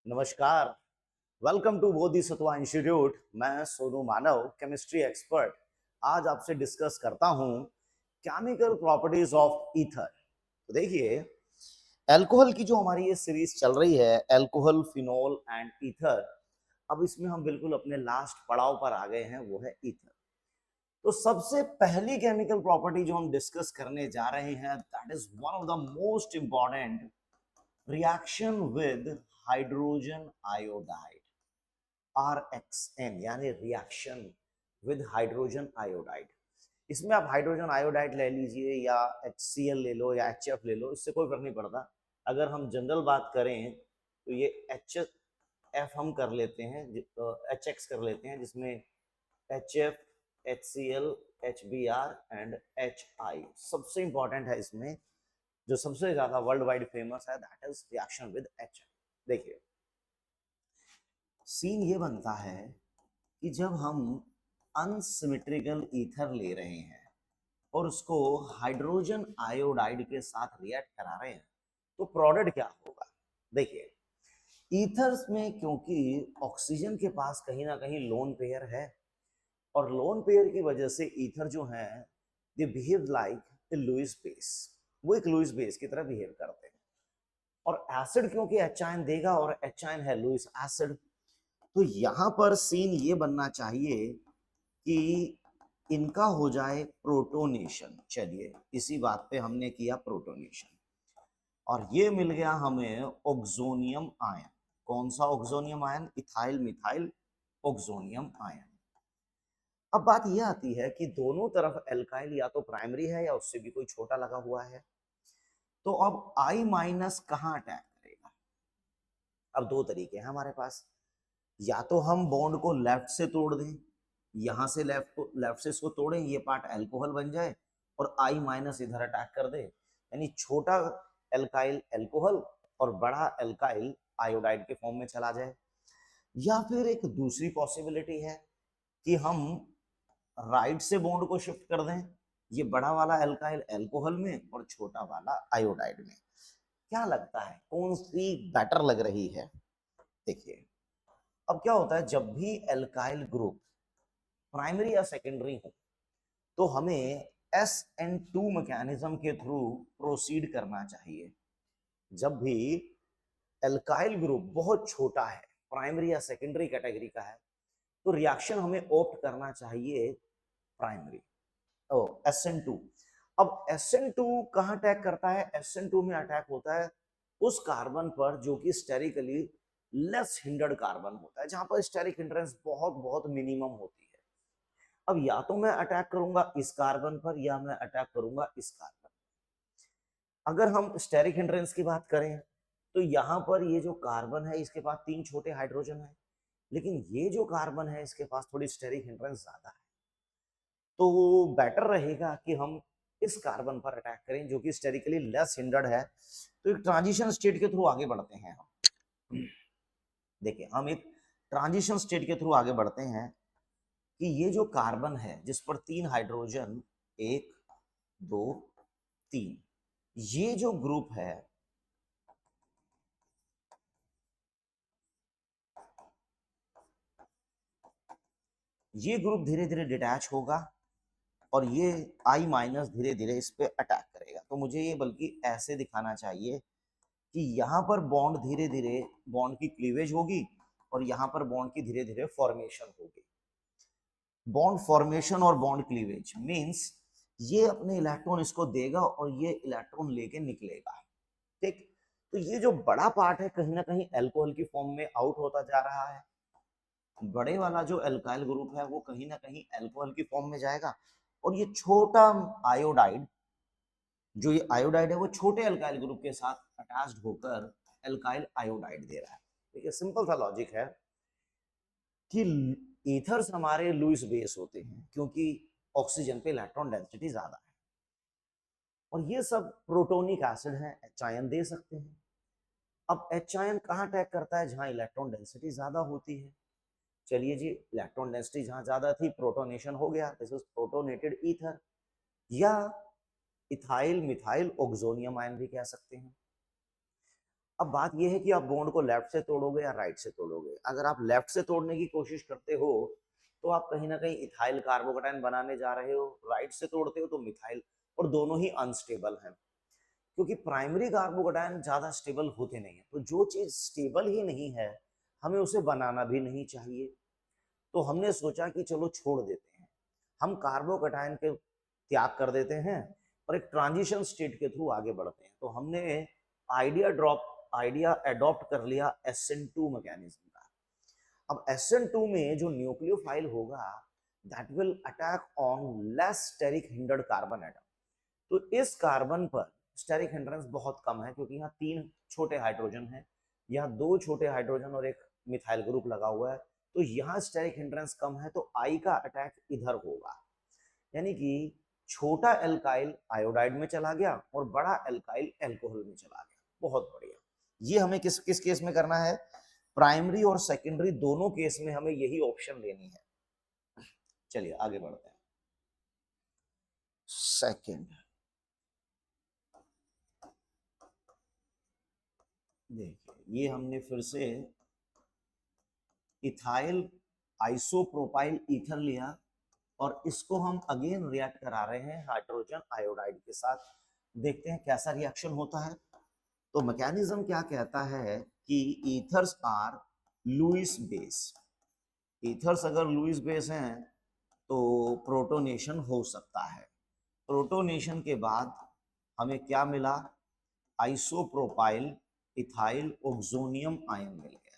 नमस्कार। Welcome to Bodhisattva Institute. मैं सोनू मानव, chemistry expert. आज आपसे डिस्कस करता हूं केमिकल प्रॉपर्टीज ऑफ ईथर। तो देखिए, अल्कोहल की जो हमारी ये सीरीज चल रही है, अल्कोहल, फिनोल एंड ईथर, अब इसमें हम बिल्कुल अपने लास्ट पड़ाव पर आ गए हैं, वो है ईथर। तो सबसे पहली केमिकल प्रॉपर्टी जो हम डिस्कस करने जा रहे हैं, that is one of the most important, reaction with hydrogen iodide, RXN, यानी रिएक्शन विद हाइड्रोजन आयोडाइड। इसमें आप हाइड्रोजन आयोडाइड ले लीजिए या HCl ले लो या HF ले लो, इससे कोई फर्क नहीं पड़ता। अगर हम जनरल बात करें तो ये HF हम कर लेते हैं, HX कर लेते हैं, जिसमें HF, HCl, HBr and HI सबसे इंपॉर्टेंट है। इसमें जो सबसे ज्यादा वर्ल्ड वाइड फेमस है, that is reaction with HF। देखिए, सीन ये बनता है कि जब हम अनसिमेट्रिकल ईथर ले रहे हैं और उसको हाइड्रोजन आयोडाइड के साथ रिएक्ट करा रहे हैं, तो प्रोडक्ट क्या होगा। देखिए, ईथर्स में क्योंकि ऑक्सीजन के पास कहीं ना कहीं लोन पेयर है, और लोन पेयर की वजह से ईथर जो है, they behave like a Lewis base. वो एक लुईस बेस की तरह बिहेव करते हैं। और एसिड क्योंकि एच आयन देगा और एच आयन है लुईस एसिड, तो यहां पर सीन ये बनना चाहिए कि इनका हो जाए प्रोटोनेशन। चलिए, इसी बात पे हमने किया प्रोटोनेशन, और ये मिल गया हमें ऑक्सोनियम आयन। कौन सा oxonium ion? Ethyl methyl oxonium ion. अब बात ये आती है कि दोनों तरफ एल्काइल या तो प्राइमरी है या उससे भी कोई छोटा लगा हुआ है, तो अब I माइनस कहाँ अटैक करेगा? अब दो तरीके हैं हमारे पास। या तो हम बॉन्ड को लेफ्ट से तोड़ दें, यहां से लेफ्ट से इसको तोड़ें, ये पार्ट अल्कोहल बन जाए और I माइनस इधर अटैक कर दे, यानी छोटा एल्काइल अल्कोहल और बड़ा एल्काइल आयोडाइड के फॉर्म में चला जाए। या फिर एक दूसरी पॉसिबिलिटी है कि हम राइट से बॉन्ड को शिफ्ट कर दें, ये बड़ा वाला एल्काइल अल्कोहल में और छोटा वाला आयोडाइड में। क्या लगता है कौन सी बेटर लग रही है? देखिए, अब क्या होता है, जब भी एल्काइल ग्रुप प्राइमरी या सेकेंडरी हो, तो हमें SN2 मैकेनिज्म के थ्रू प्रोसीड करना चाहिए। जब भी एल्काइल ग्रुप बहुत छोटा है, प्राइमरी या सेकेंडरी कैटेगरी का है, तो रिएक्शन हमें ऑप्ट करना चाहिए प्राइमरी, ओ SN2। अब SN2 कहाँ अटैक करता है? SN2 में अटैक होता है उस कार्बन पर जो कि स्टेरिकली लेस हिंडर्ड कार्बन होता है, जहां पर स्टेरिक हिंड्रेंस बहुत बहुत मिनिमम होती है। अब या तो मैं अटैक करूंगा इस कार्बन पर या मैं अटैक करूंगा इस कार्बन। अगर हम स्टेरिक हिंड्रेंस की बात करें, तो यहां पर ये जो कार्बन है इसके पास 3 छोटे हाइड्रोजन है, लेकिन ये जो कार्बन है इसके पास थोड़ी स्टेरिक हिंड्रेंस ज्यादा है। तो बेटर रहेगा कि हम इस कार्बन पर अटैक करें जो कि स्टेरिकली लेस हिंडर्ड है। तो एक ट्रांजिशन स्टेट के थ्रू आगे बढ़ते हैं हम। देखिए, हम एक ट्रांजिशन स्टेट के थ्रू आगे बढ़ते हैं कि ये जो कार्बन है जिस पर 3 हाइड्रोजन, 1, 2, 3, ये जो ग्रुप है, ये ग्रुप धीरे धीरे डिटैच होगा और ये I माइनस धीरे धीरे इस पे अटैक करेगा। तो मुझे ये बल्कि ऐसे दिखाना चाहिए कि यहाँ पर बॉन्ड धीरे धीरे, बॉन्ड की क्लीवेज होगी और यहाँ पर बॉन्ड की धीरे धीरे फॉर्मेशन होगी। बॉन्ड फॉर्मेशन और बॉन्ड क्लीवेज मींस ये अपने इलेक्ट्रॉन इसको देगा और ये इलेक्ट्रॉन लेके निकलेगा। ठीक, तो ये जो बड़ा पार्ट है कहीं ना कहीं अल्कोहल की फॉर्म में आउट होता जा रहा है। बड़े वाला जो अल्काइल ग्रुप है वो कहीं ना कहीं अल्कोहल की फॉर्म में जाएगा, और ये छोटा आयोडाइड, जो ये आयोडाइड है वो छोटे अल्काइल ग्रुप के साथ अटैच्ड होकर अल्काइल आयोडाइड दे रहा है। देखिए, सिंपल सा लॉजिक है कि ईथर्स हमारे लुईस बेस होते हैं क्योंकि ऑक्सीजन पे इलेक्ट्रॉन डेंसिटी ज्यादा है, और ये सब प्रोटोनिक एसिड है, एच आयन दे सकते हैं। अब एच आयन कहाँ अटैक करता है? जहां इलेक्ट्रॉन डेंसिटी ज्यादा होती है। चलिए जी, इलेक्ट्रॉन डेंसिटी जहां ज्यादा थी, प्रोटोनेशन हो गया, दिस इज प्रोटोनेटेड ईथर, या इथाइल मिथाइल ऑक्सोनियम आयन भी कह सकते हैं। अब बात यह है कि आप बॉन्ड को लेफ्ट से तोड़ोगे या राइट से तोड़ोगे। अगर आप लेफ्ट से तोड़ने की कोशिश करते हो तो आप कहीं ना कहीं इथाइल कार्बोकेटाइन बनाने जा रहे हो, राइट से तोड़ते हो तो मिथाइल, और दोनों ही अनस्टेबल हैं, क्योंकि प्राइमरी कार्बोकेटाइन ज्यादा स्टेबल होते नहीं है। तो जो चीज स्टेबल ही नहीं है हमें उसे बनाना भी नहीं चाहिए। तो हमने सोचा कि चलो छोड़ देते हैं, हम कार्बोकेटाइन के त्याग कर देते हैं और एक ट्रांजिशन स्टेट के थ्रू आगे बढ़ते हैं। तो हमने आइडिया एडॉप्ट कर लिया SN2 मैकेनिज्म का। अब SN2 में जो न्यूक्लियोफाइल होगा that will attack on less steric hindered carbon atom. तो इस कार्बन पर स्टेरिक हिंड्रेंस बहुत कम है, क्योंकि यहाँ 3 छोटे हाइड्रोजन हैं, यहाँ 2 छोटे हाइड्रोजन और एक मिथाइल ग्रुप लगा हुआ है। तो यहाँ स्टेरिक हिंड्रेंस कम है, तो आई का अटैक इधर होगा, यानी कि छोटा एल्काइल आयोडाइड में चला गया और बड़ा एल्काइल अल्कोहल में चला गया। बहुत बढ़िया। ये हमें किस किस केस में करना है? प्राइमरी और सेकेंडरी दोनों केस में हमें यही ऑप्शन लेनी है। चलिए आगे बढ़ते हैं। सेकेंड, देखिए ये हमने फिर से इथाइल आइसोप्रोपाइल ईथर लिया और इसको हम अगेन रिएक्ट करा रहे हैं हाइड्रोजन आयोडाइड के साथ। देखते हैं कैसा रिएक्शन होता है। तो मैकेनिज्म क्या कहता है कि ethers are Lewis base. Ethers अगर लुईस बेस हैं तो प्रोटोनेशन हो सकता है। प्रोटोनेशन के बाद हमें क्या मिला? आइसोप्रोपाइल इथाइल ऑक्सोनियम आयन मिल गया।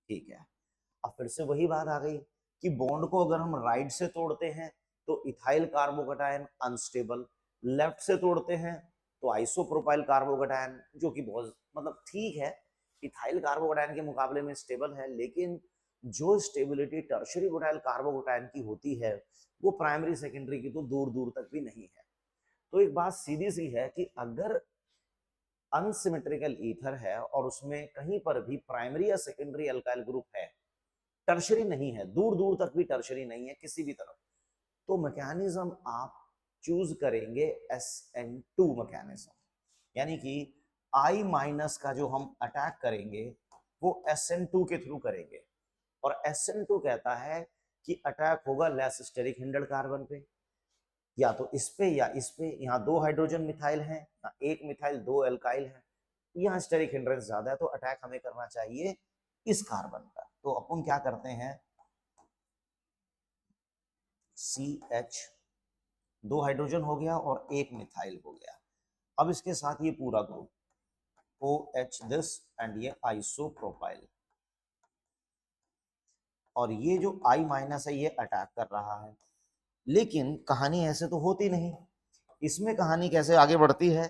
ठीक है, अब फिर से वही बात आ गई कि बॉन्ड को अगर हम राइट से तोड़ते हैं तो इथाइल कार्बोकेटाइन अनस्टेबल, लेफ्ट से तोड़ते हैं तो आइसोप्रोपाइल कार्बोकेटाइन, जो कि बहुत मतलब ठीक है, इथाइल कार्बोकेटाइन के मुकाबले में स्टेबल है, लेकिन जो स्टेबिलिटी टर्शरी बुटाइल कार्बोकेटाइन की होती है वो प्राइमरी सेकेंडरी की तो दूर दूर तक भी नहीं है। तो एक बात सीधी सी है कि अगर अनसिमेट्रिकल ईथर है और उसमें कहीं पर भी प्राइमरी या सेकेंडरी अल्काइल ग्रुप है, टर्शरी नहीं है, दूर दूर तक भी टर्शरी नहीं है किसी भी तरफ, तो मैकेनिज्म आप चूज करेंगे SN2 मैकेनिज्म। यानी कि I माइनस का जो हम अटैक करेंगे वो SN2 के थ्रू करेंगे, और SN2 कहता है कि अटैक होगा लेस स्टेरिक हिंडर्ड कार्बन पे, या तो इस पे या इस पे। यहाँ 2 हाइड्रोजन मिथाइल हैं, यहाँ 1 मिथाइल 2 एल्काइल हैं, यहाँ स्टेरिक हिंड्रेंस ज्यादा है, तो अटैक हमें करना चाहिए इस कार्बन पर। तो अपन क्या करते हैं, CH 2 हाइड्रोजन हो गया और 1 मिथाइल हो गया। अब इसके साथ ये पूरा ग्रुप OH दिस एंड ये आइसोप्रोपाइल, और ये जो I माइनस है ये अटैक कर रहा है। लेकिन कहानी ऐसे तो होती नहीं। इसमें कहानी कैसे आगे बढ़ती है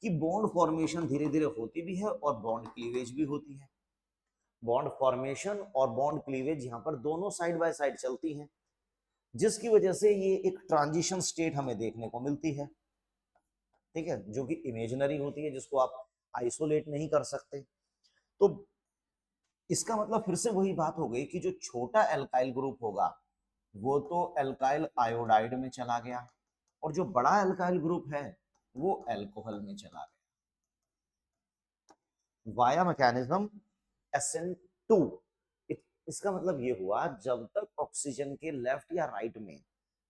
कि बॉन्ड फॉर्मेशन धीरे धीरे होती भी है और बॉन्ड क्लीवेज भी होती है। बॉन्ड फॉर्मेशन और बॉन्ड क्लीवेज यहाँ पर दोनों साइड बाय साइड चलती हैं, जिसकी वजह से ये एक ट्रांजिशन स्टेट हमें देखने को मिलती है। ठीक है, जो कि इमेजिनरी होती है, जिसको आप आइसोलेट नहीं कर सकते। तो इसका मतलब फिर से वही बात हो गई कि जो छोटा एल्काइल ग्रुप होगा वो तो एल्काइल आयोडाइड में चला गया, और जो बड़ा एल्काइल ग्रुप है वो अल्कोहल में चला गया वाया मैकेनिज्म SN2। इसका मतलब ये हुआ जब तक ऑक्सीजन के लेफ्ट या राइट में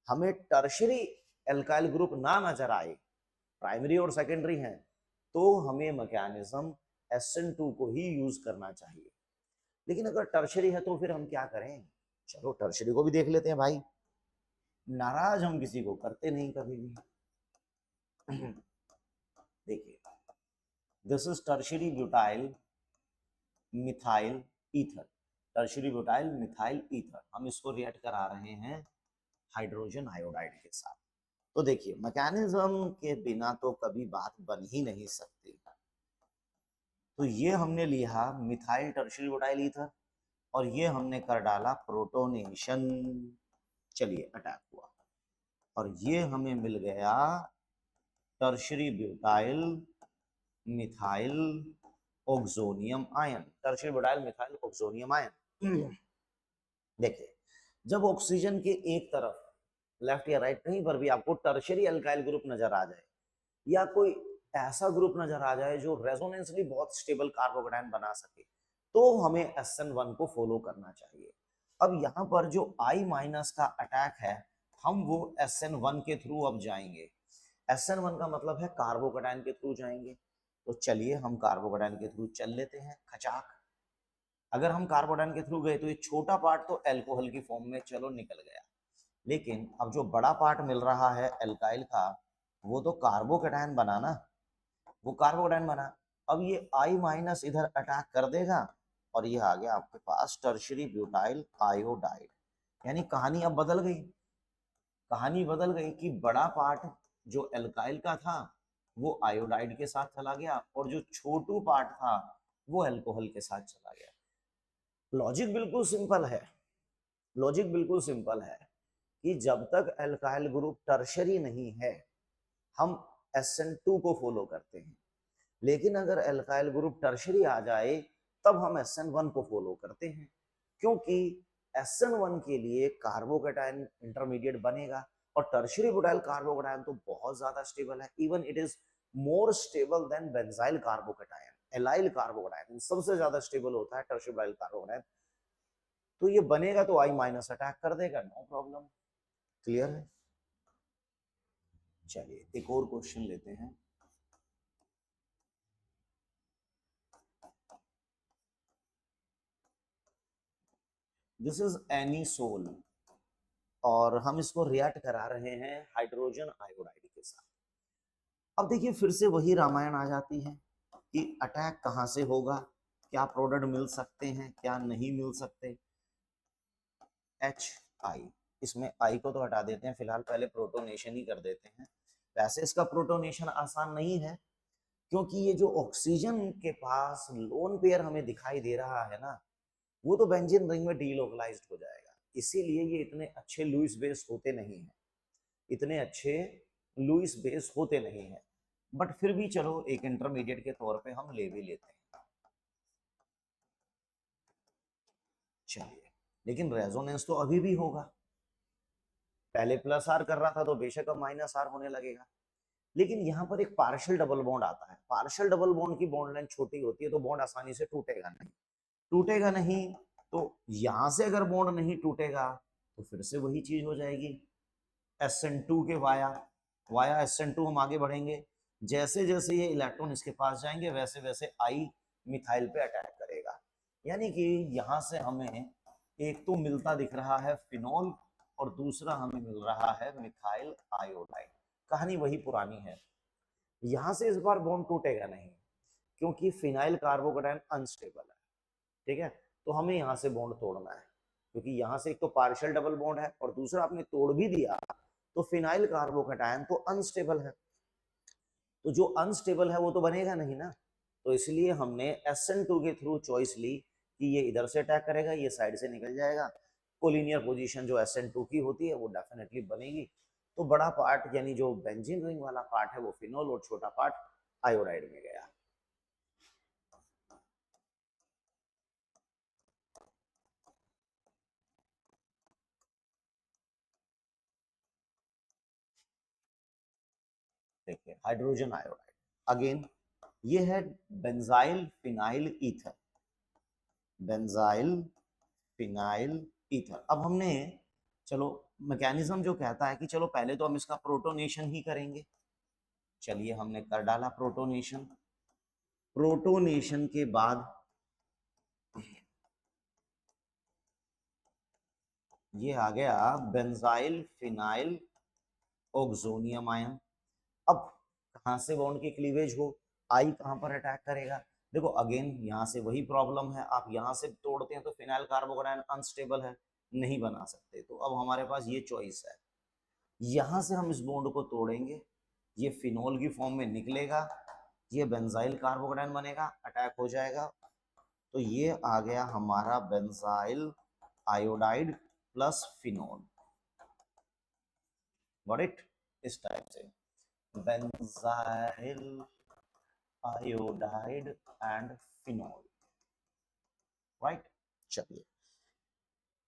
हमें टर्शरी एल्काइल ग्रुप ना नजर आए, प्राइमरी और सेकेंडरी हैं, तो हमें मैकेनिज्म SN2 को ही यूज करना चाहिए। लेकिन अगर टर्शरी है तो फिर हम क्या करें? चलो टर्शरी को भी देख लेते हैं भाई, नाराज हम किसी को करते नहीं कभी भी। देखिए, this is tertiary butyl methyl ether, tertiary butyl methyl ether. हम इसको रिएक्ट करा रहे हैं हाइड्रोजन आयोडाइड के साथ। तो देखिए, मैकेनिज्म के बिना तो कभी बात बन ही नहीं सकती। तो ये हमने लिया मिथाइल टर्शरी ब्यूटाइल ईथर और ये हमने कर डाला प्रोटोनेशन। चलिए अटैक हुआ और ये हमें मिल गया tertiary butyl methyl oxonium ion, tertiary butyl methyl oxonium ion. देखिए, जब ऑक्सीजन के एक तरफ लेफ्ट या राइट कहीं पर भी आपको टर्शरी अल्काइल ग्रुप नजर आ जाए या कोई ऐसा ग्रुप नजर आ जाए जो रेजोनेंसली बहुत स्टेबल कार्बोकेटायन बना सके, तो हमें SN1 को फॉलो करना चाहिए। अब यहाँ पर जो I माइनस का अटैक है, हम वो SN1 के थ्रू अब जाएंगे। SN1 का मतलब है कार्बोकेटायन के थ्रू जाएंगे। तो चलिए हम कार्बोकेटायन के थ्रू चल लेते हैं खचाक। अगर हम कार्बोकेटायन के थ्रू गए तो ये छोटा पार्ट तो एल्कोहल की फॉर्म में चलो निकल गया, लेकिन अब जो बड़ा पार्ट मिल रहा है एल्काइल का, वो तो कार्बोकेटायन बना ना, वो कार्बोकेटायन बना। अब ये I माइनस इधर अटैक कर देगा और ये आ गया आपके पास टर्शियरी ब्यूटाइल आयोडाइड। यानी कहानी अब बदल गई, कहानी बदल गई कि बड़ा पार्ट जो एल्काइल का था वो आयोडाइड के साथ चला गया और जो छोटू पार्ट था वो अल्कोहल के साथ चला गया। लॉजिक बिल्कुल सिंपल है, लॉजिक बिल्कुल सिंपल है कि जब तक एल्काइल ग्रुप टर्शरी नहीं है हम SN2 को फॉलो करते हैं, लेकिन अगर एल्काइल ग्रुप टर्शरी आ जाए तब हम SN1 को फॉलो करते हैं, क्योंकि SN1 के लिए कार्बोकेटायन इंटरमीडिएट बनेगा और टर्शरी ब्यूटाइल कार्बोकेटायन तो बहुत ज्यादा स्टेबल है, even it is more stable then benzyl carbocation, allyl carbocation सबसे ज्यादा स्टेबल होता है टर्शरी ब्यूटाइल कार्बोकेटायन। तो ये बनेगा तो I माइनस अटैक कर देगा, नो प्रॉब्लम। क्लियर है? चलिए एक और क्वेश्चन लेते हैं। दिस इज एनीसोल और हम इसको रिएक्ट करा रहे हैं हाइड्रोजन आयोडाइड के साथ। अब देखिए फिर से वही रामायण आ जाती है कि अटैक कहाँ से होगा, क्या प्रोडक्ट मिल सकते हैं, क्या नहीं मिल सकते। HI, इसमें I को तो हटा देते हैं फिलहाल, पहले प्रोटोनेशन ही कर देते हैं। वैसे इसका प्रोटोनेशन आसान नहीं है, क्योंकि ये जो ऑक्सीजन के पास लोन पेयर हमें दिखाई दे रहा है ना, वो तो बेंजीन रिंग में डीलोकलाइज्ड हो जाएगा, इसीलिए ये इतने अच्छे लुईस बेस होते नहीं हैं, इतने अच्छे लुईस बेस होते नहीं हैं। बट फिर भी चलो एक इंटरमीडिएट के तौर पे हम ले भी लेते हैं। चलिए, लेकिन रेजोनेंस तो अभी भी होगा, पहले प्लस आर कर रहा था तो बेशक अब माइनस आर होने लगेगा। लेकिन यहाँ पर एक पार्शियल डबल बॉन्ड आता है, पार्शियल डबल बॉन्ड की बॉन्ड लेंथ छोटी होती है तो बॉन्ड आसानी से टूटेगा नहीं, टूटेगा नहीं। तो यहां से अगर बॉन्ड नहीं टूटेगा तो फिर से वही चीज हो जाएगी, SN2 के वाया वाया SN2 हम आगे बढ़ेंगे, जैसे जैसे ये इलेक्ट्रॉन इसके पास जाएंगे वैसे वैसे I मिथाइल पे अटैक करेगा। यानी कि यहां से हमें एक तो मिलता दिख रहा है फिनोल और दूसरा हमें मिल रहा है मिथाइल आयोडाइड। कहानी वही पुरानी है, यहां से इस बार बॉन्ड टूटेगा नहीं, क्योंकि फिनाइल कार्बोकेटायन अनस्टेबल है। ठीक है, तो हमें यहाँ से बॉन्ड तोड़ना है, क्योंकि यहाँ से एक तो पार्शियल डबल बॉन्ड है और दूसरा आपने तोड़ भी दिया तो फिनाइल कार्बोकेटायन तो अनस्टेबल है, तो जो अनस्टेबल है वो तो बनेगा नहीं ना। तो इसलिए हमने SN2 के थ्रू चॉइस ली कि ये इधर से अटैक करेगा, ये साइड से निकल जाएगा, कोलिनियर पोजीशन जो SN2 की होती है वो डेफिनेटली बनेगी। तो बड़ा पार्ट यानी जो बेंजीन रिंग वाला पार्ट है वो फिनोल और छोटा पार्ट आयोडाइड में गया। देखिए हाइड्रोजन आयोडाइड अगेन, ये है benzyl phenyl ether, benzyl phenyl ether. अब हमने चलो मैकेनिज्म जो कहता है कि चलो पहले तो हम इसका प्रोटोनेशन ही करेंगे, चलिए हमने कर डाला प्रोटोनेशन, प्रोटोनेशन के बाद ये आ गया बेंजाइल फिनाइल ऑक्सोनियम आयन। अब कहां से बॉन्ड की क्लीवेज हो, आई कहां पर अटैक करेगा। देखो अगेन यहाँ से वही प्रॉब्लम है, आप यहाँ से तोड़ते हैं तो फिनाइल कार्बोकेटायन अनस्टेबल है, नहीं बना सकते, तो अब हमारे पास ये चॉइस है, यहाँ से हम इस बॉन्ड को तोड़ेंगे, ये फिनोल की फॉर्म में निकलेगा, ये बेंजाइल कार्बोकेटायन बनेगा, अटैक हो जाएगा, तो ये आ गया हमारा benzyl iodide plus phenol, got it, इस टाइप से benzyl iodide and phenol, right. चलिए,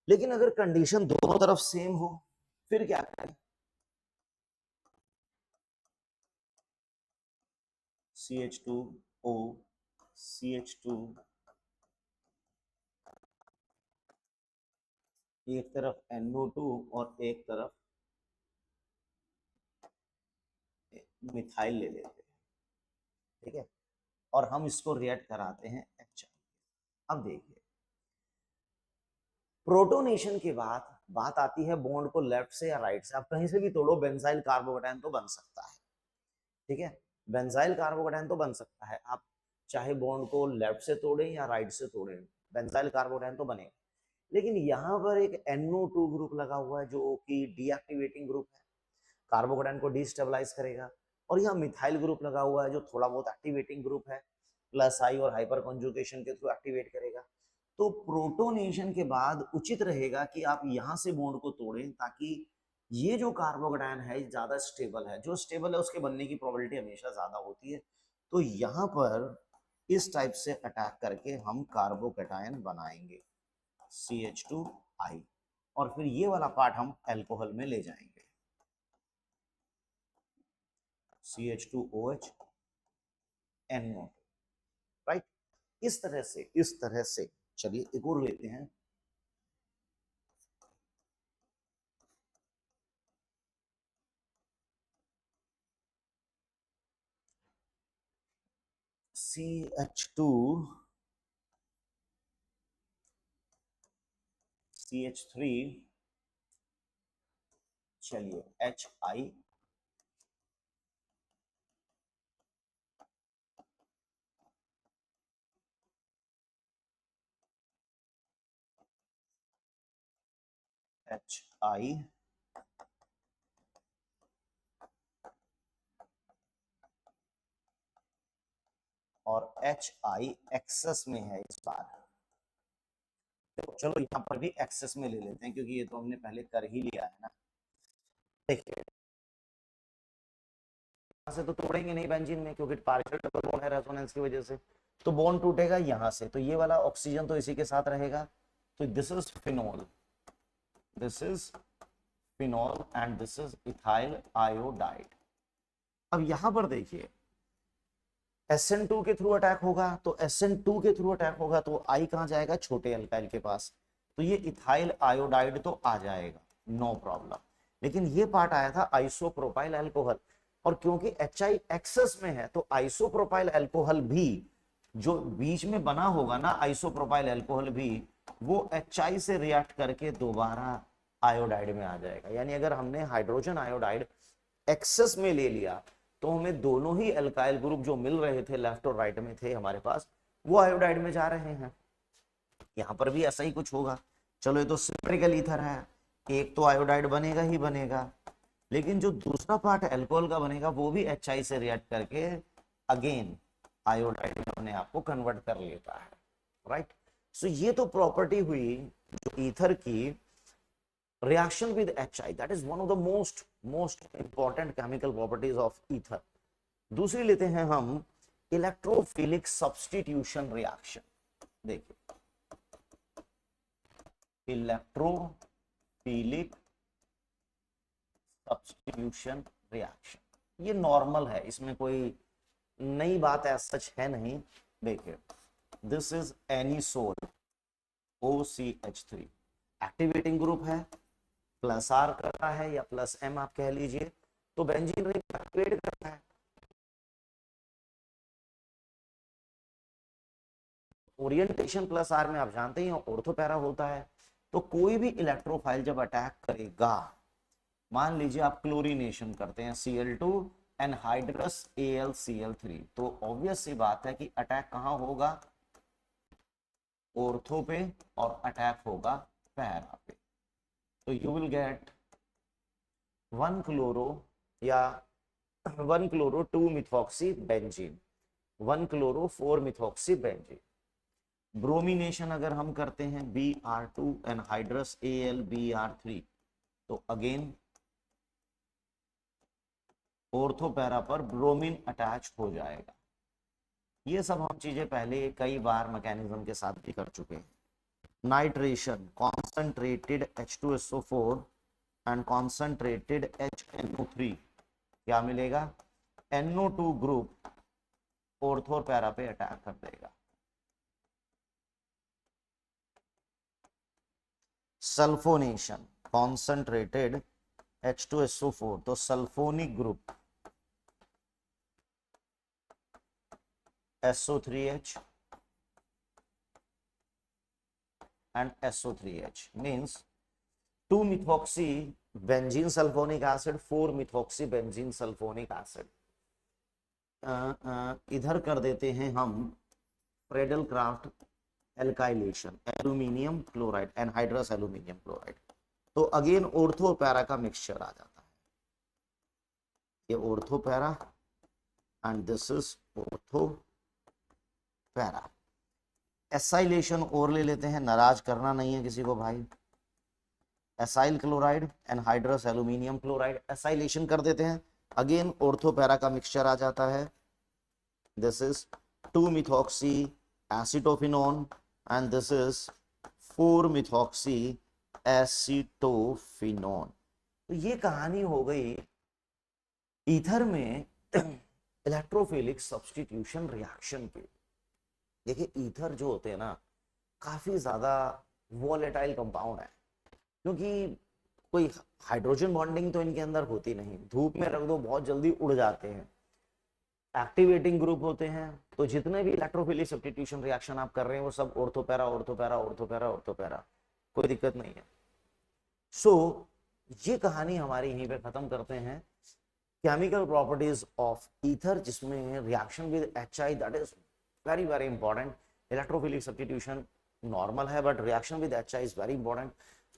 लेकिन अगर कंडीशन दोनों तरफ सेम हो फिर क्या करें, CH2O, CH2, एक तरफ NO2 और एक तरफ मिथाइल ले लेते हैं, ठीक है, और हम इसको रिएक्ट कराते हैं HI। अब देखिए, प्रोटोनेशन के बाद बात आती है बॉन्ड को लेफ्ट से या राइट से, आप कहीं से भी तोड़ो बेंजाइल कार्बोकेटायन तो बन सकता है, ठीक है, बेंजाइल कार्बोकेटायन तो बन सकता है, आप चाहे बॉन्ड को लेफ्ट से तोड़ें या राइट से तोड़ें, बेंजाइल कार्बोकेटायन तो बनेगा। लेकिन यहाँ पर एक NO2 ग्रुप लगा हुआ है जो कि डीएक्टिवेटिंग ग्रुप है, कार्बोकेटायन को डिस्टेबलाइज करेगा, और यहाँ मिथाइल ग्रुप लगा हुआ है जो थोड़ा बहुत एक्टिवेटिंग ग्रुप है, प्लस आई और हाइपर कॉन्जुगेशन के थ्रू एक्टिवेट करेगा। तो प्रोटोनेशन के बाद उचित रहेगा कि आप यहाँ से बॉन्ड को तोड़ें, ताकि ये जो कार्बोकेटायन है ज्यादा स्टेबल है, जो स्टेबल है उसके बनने की प्रोबेबिलिटी हमेशा ज्यादा होती है। तो यहाँ पर इस टाइप से अटैक करके हम कार्बोकेटायन बनाएंगे CH2I, और फिर ये वाला पार्ट हम अल्कोहल में ले जाएंगे CH2OH NO, राइट। इस तरह से चलिए एक और लेते हैं, CH2, CH3, चलिए HI, HI, और HI एक्सेस में है इस बार, तो चलो यहाँ पर भी एक्सेस में ले लेते हैं क्योंकि ये तो हमने पहले कर ही लिया है ना। देखिए यहाँ से तो तोड़ेंगे नहीं बेंजीन में क्योंकि पार्शियल डबल बॉन्ड है रेजोनेंस की वजह से, तो बॉन्ड टूटेगा यहाँ से, तो ये वाला ऑक्सीजन तो इसी के साथ रहेगा, तो this is phenol, this is phenol and this is ethyl iodide. अब यहां पर देखिए SN2 के थ्रू अटैक होगा, तो SN2 के थ्रू अटैक होगा तो आई कहां जाएगा, छोटे अल्काइल के पास, तो ये इथाइल आयोडाइड तो आ जाएगा, नो प्रॉब्लम। लेकिन ये पार्ट आया था आइसोप्रोपाइल अल्कोहल, और क्योंकि HI एक्सेस में है तो आइसोप्रोपाइल अल्कोहल भी जो बीच में बना होगा ना, आइसोप्रोपाइल अल्कोहल भी वो HI से रिएक्ट करके दोबारा आयोडाइड में आ जाएगा। यानी अगर हमने हाइड्रोजन आयोडाइड एक्सेस में ले लिया तो हमें दोनों ही अल्काइल ग्रुप जो मिल रहे थे, लेफ्ट और राइट में थे हमारे पास, वो आयोडाइड में जा रहे हैं। यहां पर भी ऐसा ही कुछ होगा। चलो ये तो सिमेट्रिकल ईथर है, एक तो आयोडाइड बनेगा ही बनेगा, लेकिन जो दूसरा पार्ट अल्कोहल का बनेगा वो भी HI से रिएक्ट करके अगेन आयोडाइड में अपने आप को कन्वर्ट कर लेता है, राइट। सो ये तो प्रॉपर्टी हुई जो ईथर की reaction with HI, that is one of the most important chemical properties of ether। दूसरी लेते हैं हम इलेक्ट्रोफिलिक सब्स्टिट्यूशन रिएक्शन। देखिए इलेक्ट्रोफिलिक सब्स्टिट्यूशन रिएक्शन, ये नॉर्मल है, इसमें कोई नई बात ऐसा सच है नहीं। देखिए this is anisole OCH3, activating group है, प्लस आर करता है या प्लस एम आप कह लीजिए, तो बेंजीन रिंग एक्टिवेट करता है। ओरिएंटेशन प्लस आर में आप जानते ही हो ऑर्थो पैरा होता है, तो कोई भी इलेक्ट्रोफाइल जब अटैक करेगा, मान लीजिए आप क्लोरीनेशन करते हैं Cl2 एनहाइड्रस AlCl3, तो ऑब्वियस सी बात है कि अटैक कहां होगा, ऑर्थो पे, और अटैक होगा पैरा पे। तो यू विल गेट 1 क्लोरो या 1 chloro 2 methoxy benzene, 1 chloro 4 methoxy benzene. Bromination अगर हम करते हैं Br2 एनहाइड्रस AlBr3, तो अगेन ऑर्थो पैरा पर ब्रोमीन अटैच हो जाएगा। ये सब हम चीजें पहले कई बार मैकेनिज्म के साथ भी कर चुके हैं। Nitration, concentrated H2SO4 and concentrated HNO3, क्या मिलेगा, NO2 ग्रुप ऑर्थो और पैरा पे अटैक कर देगा। सल्फोनेशन, कॉन्सेंट्रेटेड H2SO4, तो sulphonic group SO3H and SO3H means 2-methoxy benzene sulfonic acid, 4-methoxy benzene sulfonic acid। इधर कर देते हैं हम Friedel craft alkylation, aluminium chloride, anhydrous aluminium chloride. तो अगेन ऑर्थो पैरा का मिक्सचर आ जाता है, ये ortho para and this is ortho para. Acylation और ले लेते हैं, नाराज करना नहीं है किसी को भाई। Acyl chloride, anhydrous aluminium chloride, acylation कर देते हैं, अगेन ऑर्थो पैरा का मिक्सचर आ जाता है। This is 2-methoxy acetophenone and this is 4-methoxy acetophenone। तो ये कहानी हो गई ईथर में इलेक्ट्रोफिलिक सब्स्टिट्यूशन रिएक्शन की। देखिए ईथर जो होते हैं ना, काफी ज्यादा वोलेटाइल कंपाउंड है, क्योंकि कोई हाइड्रोजन बॉन्डिंग तो इनके अंदर होती नहीं, धूप में रख दो बहुत जल्दी उड़ जाते हैं, एक्टिवेटिंग ग्रुप होते हैं। तो जितने भी इलेक्ट्रोफिलिक सब्स्टिट्यूशन रिएक्शन आप कर रहे हैं वो सब ortho para ortho para ortho para ortho para, कोई दिक्कत नहीं है। सो ये कहानी हमारी यहीं पे खत्म करते हैं। केमिकल प्रॉपर्टीज ऑफ ईथर, जिसमें reaction with HI, that is very very important. Electrophilic substitution normal है but reaction with HI is very important.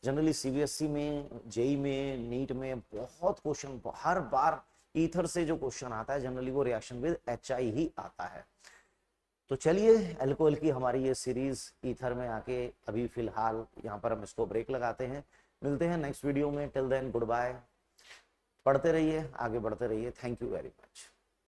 Generally CBSE में, JEE में, नीट में बहुत क्वेश्चन, हर बार ईथर से जो क्वेश्चन आता है जनरली वो रिएक्शन विद HI ही आता है। तो चलिए अल्कोहल की हमारी ये सीरीज ईथर में आके अभी फिलहाल यहाँ पर हम इसको ब्रेक लगाते हैं। मिलते हैं नेक्स्ट वीडियो में, टिल देन गुड बाय। पढ़ते रहिए, आगे बढ़ते रहिए। Thank you very much.